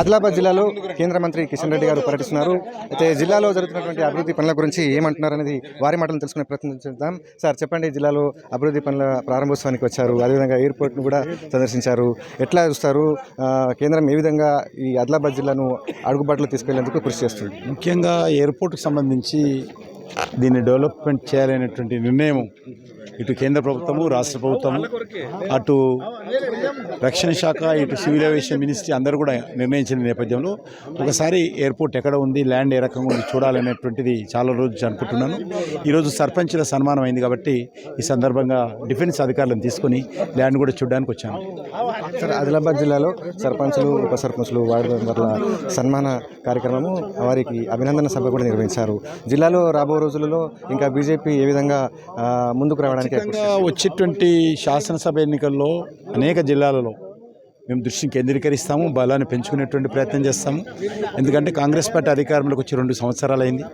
ఆదిలాబాద్ జిల్లాలో కేంద్ర మంత్రి కిషన్ రెడ్డి గారు పర్యటిస్తున్నారు. అయితే జిల్లాలో జరుగుతున్నటువంటి అభివృద్ధి పనుల గురించి ఏమంటున్నారు అనేది వారి మాటలు తెలుసుకునే ప్రయత్నం చేద్దాం. సార్ చెప్పండి, జిల్లాలో అభివృద్ధి పనుల ప్రారంభోత్సవానికి వచ్చారు, అదేవిధంగా ఎయిర్పోర్ట్ను కూడా సందర్శించారు. ఎట్లా చూస్తారు? కేంద్రం ఏ విధంగా ఈ ఆదిలాబాద్ జిల్లాను అడుగుబాటులో తీసుకెళ్లేందుకు కృషి చేస్తుంది? ముఖ్యంగా ఎయిర్పోర్ట్కి సంబంధించి దీన్ని డెవలప్మెంట్ చేయాలనేటువంటి నిర్ణయం ఇటు కేంద్ర ప్రభుత్వము, రాష్ట్ర ప్రభుత్వము, అటు రక్షణ శాఖ, ఇటు సివిల్ ఏవియేషన్ మినిస్ట్రీ అందరూ కూడా నిర్ణయించిన నేపథ్యంలో ఒకసారి ఎయిర్పోర్ట్ ఎక్కడ ఉంది, ల్యాండ్ ఏ రకంగా ఉంది చూడాలనేటువంటిది చాలా రోజు అనుకుంటున్నాను. ఈరోజు సర్పంచ్ల సన్మానం అయింది కాబట్టి ఈ సందర్భంగా డిఫెన్స్ అధికారులను తీసుకొని ల్యాండ్ కూడా చూడడానికి వచ్చాను. సార్, ఆదిలాబాద్ జిల్లాలో సర్పంచులు, ఉప సర్పంచులు, వార్డు మెంబర్ల సన్మాన కార్యక్రమము, వారికి అభినందన సభ కూడా నిర్వహించారు. జిల్లాలో రాబో రోజులలో ఇంకా బీజేపీ ఏ విధంగా ముందుకు రావడానికి వచ్చేటువంటి శాసనసభ ఎన్నికల్లో అనేక జిల్లాలలో మేము దృష్టిని కేంద్రీకరిస్తాము, బలాన్ని పెంచుకునేటువంటి ప్రయత్నం చేస్తాము. ఎందుకంటే కాంగ్రెస్ పార్టీ అధికారంలోకి వచ్చి 2 సంవత్సరాలు అయింది.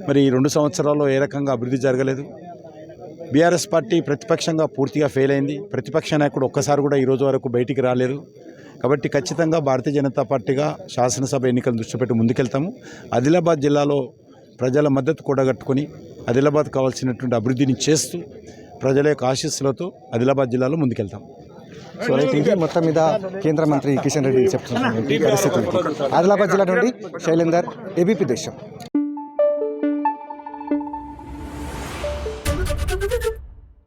మరి ఈ 2 సంవత్సరాల్లో ఏ రకంగా అభివృద్ధి జరగలేదు. బీఆర్ఎస్ పార్టీ ప్రతిపక్షంగా పూర్తిగా ఫెయిల్ అయింది. ప్రతిపక్ష నాయకుడు ఒక్కసారి కూడా ఈరోజు వరకు బయటికి రాలేదు. కాబట్టి ఖచ్చితంగా భారతీయ జనతా పార్టీగా శాసనసభ ఎన్నికలను దృష్టి పెట్టి ముందుకెళ్తాము. ఆదిలాబాద్ జిల్లాలో ప్రజల మద్దతు కూడగట్టుకొని ఆదిలాబాద్ కావాల్సినటువంటి అభివృద్ధిని చేస్తూ ప్రజల యొక్క ఆశీస్సులతో ఆదిలాబాద్ జిల్లాలో ముందుకెళ్తాం. సో రైట్, మొత్తం మీద కేంద్ర మంత్రి కిషన్ రెడ్డి చెప్తున్నటువంటి పరిస్థితి. ఆదిలాబాద్ జిల్లా నుండి శైలేందర్, ఏబీపీ దేశం.